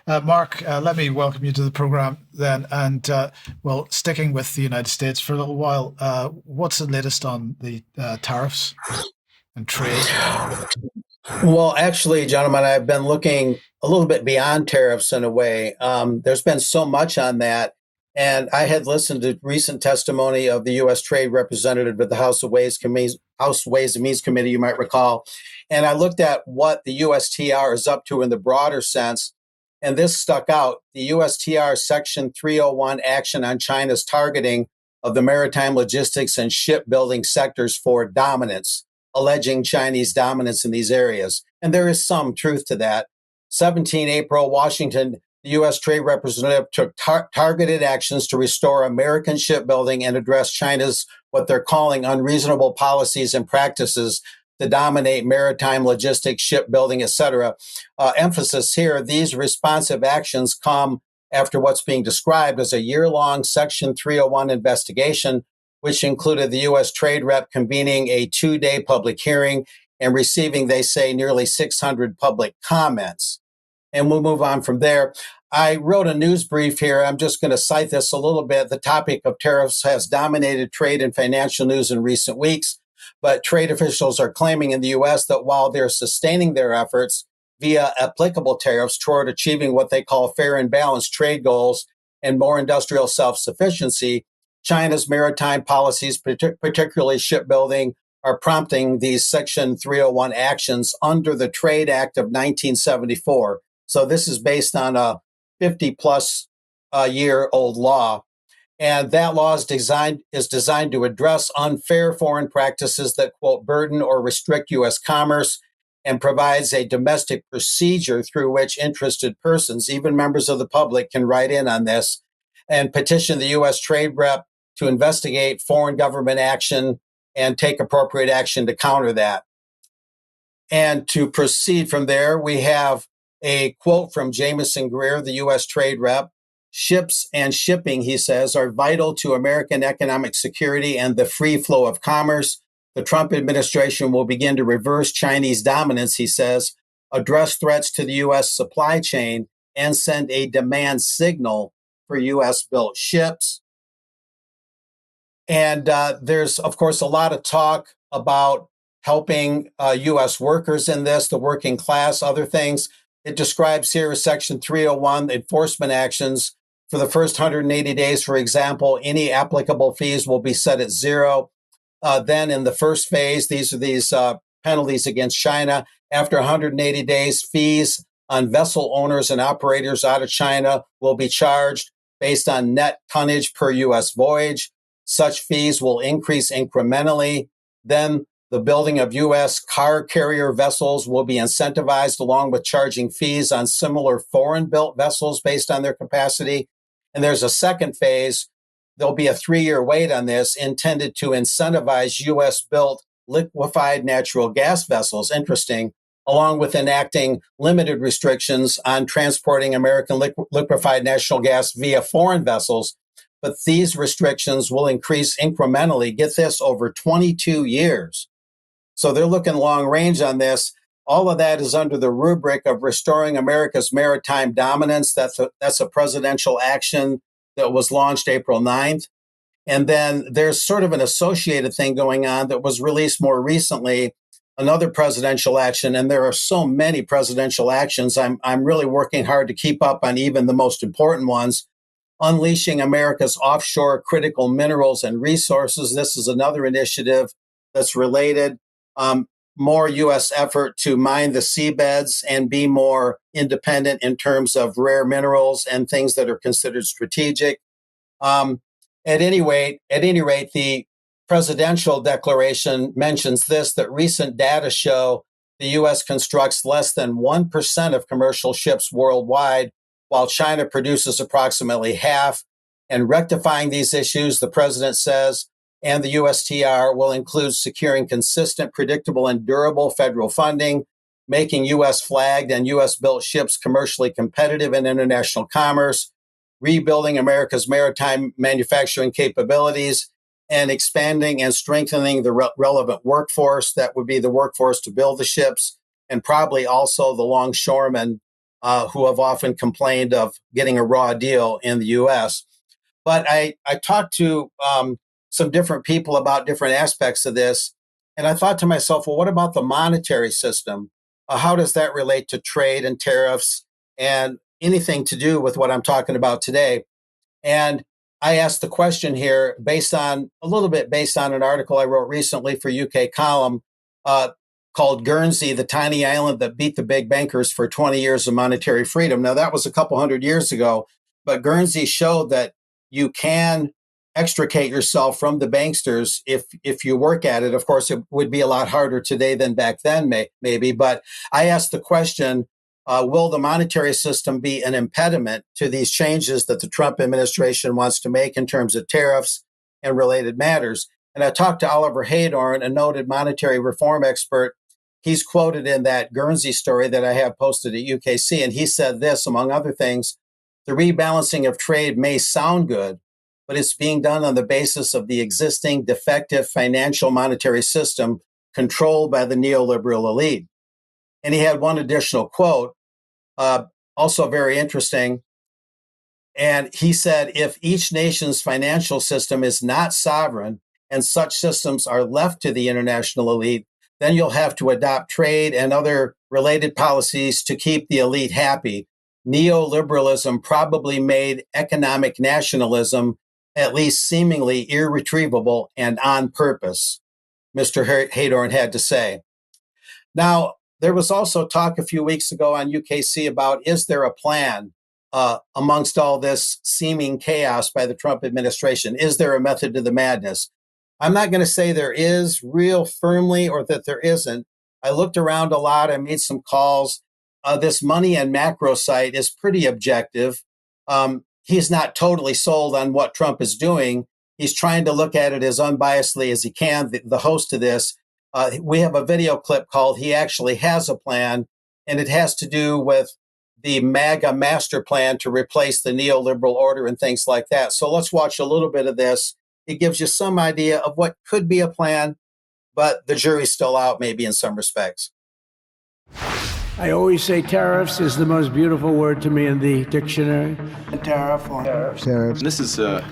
Mark, let me welcome you to the program then. And well, sticking with the United States for a little while, what's the latest on the tariffs and trade? Well, actually, gentlemen, I've been looking a little bit beyond tariffs in a way. There's been so much on that. And I had listened to recent testimony of the U.S. Trade Representative at the House Ways and Means Committee, you might recall. And I looked at what the USTR is up to in the broader sense. And this stuck out. The USTR Section 301 action on China's targeting of the maritime logistics and shipbuilding sectors for dominance, alleging Chinese dominance in these areas. And there is some truth to that. 17 April, Washington, the U.S. Trade Representative took targeted actions to restore American shipbuilding and address China's what they're calling unreasonable policies and practices to dominate maritime logistics, shipbuilding, etc. Emphasis here, these responsive actions come after what's being described as a year-long Section 301 investigation, which included the U.S. Trade Rep convening a 2-day public hearing and receiving, they say, nearly 600 public comments. And we'll move on from there. I wrote a news brief here. I'm just going to cite this a little bit. The topic of tariffs has dominated trade and financial news in recent weeks, but trade officials are claiming in the U.S. that while they're sustaining their efforts via applicable tariffs toward achieving what they call fair and balanced trade goals and more industrial self-sufficiency, China's maritime policies, particularly shipbuilding, are prompting these Section 301 actions under the Trade Act of 1974. So this is based on a 50-plus year old law. And that law is designed to address unfair foreign practices that, quote, burden or restrict U.S. commerce, and provides a domestic procedure through which interested persons, even members of the public, can write in on this and petition the U.S. Trade Rep to investigate foreign government action and take appropriate action to counter that. And to proceed from there, we have a quote from Jameson Greer, the U.S. Trade Rep. Ships and shipping, he says, are vital to American economic security and the free flow of commerce. The Trump administration will begin to reverse Chinese dominance, he says, address threats to the U.S. supply chain, and send a demand signal for U.S.-built ships. And there's, of course, a lot of talk about helping U.S. workers in this, the working class, other things. It describes here Section 301 enforcement actions. For the first 180 days, for example, any applicable fees will be set at zero. Then in the first phase, these are penalties against China. After 180 days, fees on vessel owners and operators out of China will be charged based on net tonnage per U.S. voyage. Such fees will increase incrementally. Then the building of U.S. car carrier vessels will be incentivized along with charging fees on similar foreign-built vessels based on their capacity. And there's a second phase. There'll be a 3-year wait on this intended to incentivize U.S.-built liquefied natural gas vessels, interesting, along with enacting limited restrictions on transporting American liquefied natural gas via foreign vessels. But these restrictions will increase incrementally, get this, over 22 years. So they're looking long range on this. All of that is under the rubric of restoring America's maritime dominance. That's a presidential action that was launched April 9th. And then there's sort of an associated thing going on that was released more recently, another presidential action. And there are so many presidential actions. I'm really working hard to keep up on even the most important ones. Unleashing America's offshore critical minerals and resources. This is another initiative that's related. More U.S. effort to mine the seabeds and be more independent in terms of rare minerals and things that are considered strategic. At any rate, the presidential declaration mentions this, that recent data show the U.S. constructs less than 1% of commercial ships worldwide, while China produces approximately half. And rectifying these issues, the president says, and the USTR will include securing consistent, predictable, and durable federal funding, making U.S. flagged and U.S. built ships commercially competitive in international commerce, rebuilding America's maritime manufacturing capabilities, and expanding and strengthening the relevant workforce. That would be the workforce to build the ships, and probably also the longshoremen who have often complained of getting a raw deal in the U.S. But I talked to some different people about different aspects of this, and I thought to myself, well, what about the monetary system? How does that relate to trade and tariffs and anything to do with what I'm talking about today? And I asked the question here based on an article I wrote recently for UK Column uh, called Guernsey, the tiny island that beat the big bankers for 20 years of monetary freedom. Now, that was a couple hundred years ago, but Guernsey showed that you can extricate yourself from the banksters if you work at it. Of course, it would be a lot harder today than back then, maybe. But I asked the question, will the monetary system be an impediment to these changes that the Trump administration wants to make in terms of tariffs and related matters? And I talked to Oliver Haydorn, a noted monetary reform expert. He's quoted in that Guernsey story that I have posted at UKC, and he said this, among other things: the rebalancing of trade may sound good, but it's being done on the basis of the existing defective financial monetary system controlled by the neoliberal elite. And he had one additional quote, also very interesting. And he said, if each nation's financial system is not sovereign and such systems are left to the international elite, then you'll have to adopt trade and other related policies to keep the elite happy. Neoliberalism probably made economic nationalism at least seemingly irretrievable and on purpose, Mr. Haydorn had to say. Now, there was also talk a few weeks ago on UKC about, is there a plan amongst all this seeming chaos by the Trump administration? Is there a method to the madness? I'm not going to say there is real firmly or that there isn't. I looked around a lot. I made some calls. This Money and Macro site is pretty objective. He's not totally sold on what Trump is doing. He's trying to look at it as unbiasedly as he can. The host of this, we have a video clip called He Actually Has a Plan, and it has to do with the MAGA master plan to replace the neoliberal order and things like that. So let's watch a little bit of this. It gives you some idea of what could be a plan, but the jury's still out maybe in some respects. I always say tariffs is the most beautiful word to me in the dictionary. A tariff or tariffs. This is a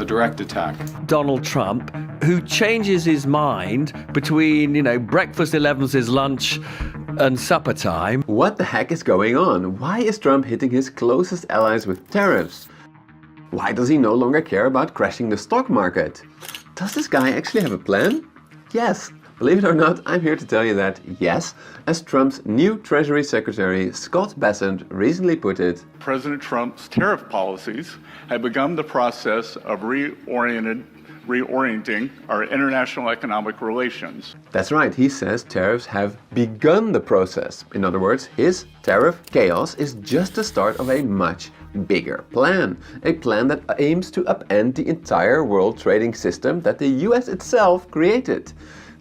direct attack. Donald Trump, who changes his mind between, breakfast 11's his lunch and supper time. What the heck is going on? Why is Trump hitting his closest allies with tariffs? Why does he no longer care about crashing the stock market? Does this guy actually have a plan? Yes. Believe it or not, I'm here to tell you that, yes, as Trump's new Treasury Secretary, Scott Bessent, recently put it, President Trump's tariff policies have begun the process of reorienting our international economic relations. That's right, he says tariffs have begun the process. In other words, his tariff chaos is just the start of a much bigger plan. A plan that aims to upend the entire world trading system that the US itself created.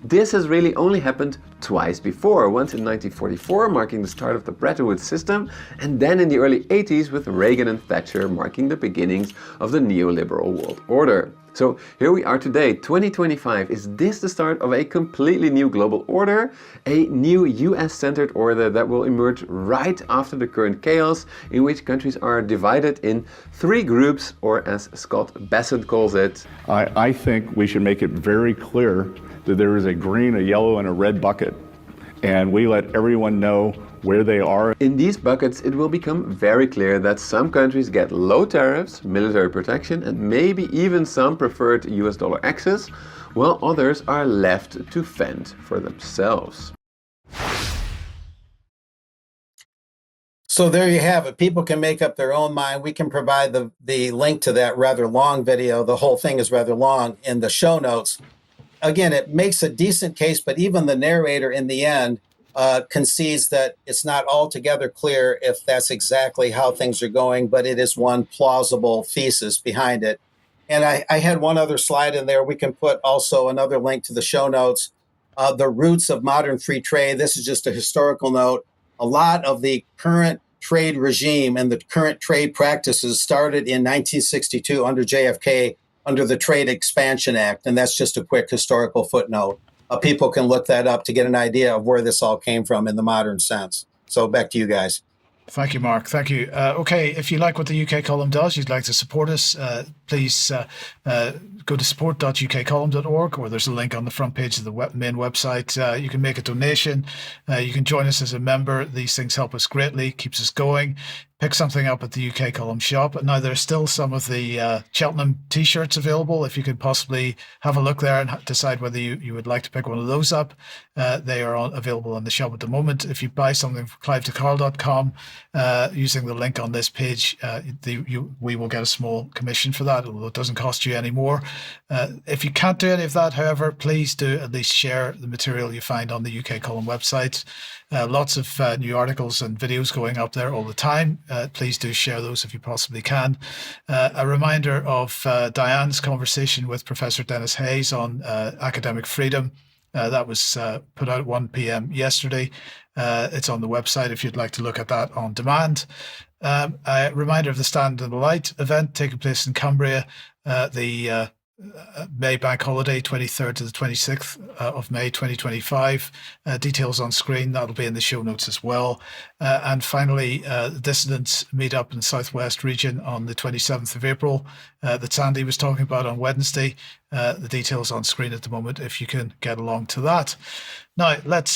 This has really only happened twice before, once in 1944, marking the start of the Bretton Woods system, and then in the early 80s with Reagan and Thatcher, marking the beginnings of the neoliberal world order. So here we are today, 2025. Is this the start of a completely new global order? A new US-centered order that will emerge right after the current chaos, in which countries are divided in three groups, or as Scott Bessent calls it, I think we should make it very clear that there is a green, a yellow, and a red bucket. And we let everyone know where they are. In these buckets, it will become very clear that some countries get low tariffs, military protection, and maybe even some preferred US dollar access, while others are left to fend for themselves. So there you have it. People can make up their own mind. We can provide the link to that rather long video. The whole thing is rather long in the show notes. Again, it makes a decent case, but even the narrator in the end concedes that it's not altogether clear if that's exactly how things are going, but it is one plausible thesis behind it. And I had one other slide in there. We can put also another link to the show notes. The roots of modern free trade. This is just a historical note. A lot of the current trade regime and the current trade practices started in 1962 under JFK, under the Trade Expansion Act. And that's just a quick historical footnote. People can look that up to get an idea of where this all came from in the modern sense. So back to you guys. Thank you, Mark. Thank you. Okay, if you like what the UK column does, you'd like to support us, please go to support.ukcolumn.org, or there's a link on the front page of the main website. You can make a donation. You can join us as a member. These things help us greatly, keeps us going. Pick something up at the UK Column shop. Now, there's still some of the Cheltenham t-shirts available. If you could possibly have a look there and decide whether you would like to pick one of those up. They are available in the shop at the moment. If you buy something from clivetocarl.com using the link on this page, we will get a small commission for that, although it doesn't cost you any more. If you can't do any of that, however, please do at least share the material you find on the UK Column website. Lots of new articles and videos going up there all the time. Please do share those if you possibly can. A reminder of Diane's conversation with Professor Dennis Hayes on academic freedom. That was put out at 1 p.m. yesterday. It's on the website if you'd like to look at that on demand. A reminder of the Stand in the Light event taking place in Cumbria, the May bank holiday, 23rd to the 26th of May 2025. Details on screen. That'll be in the show notes as well. And finally, the Dissidents meet up in the Southwest region on the 27th of April that Sandy was talking about on Wednesday. The details on screen at the moment if you can get along to that. Now, let's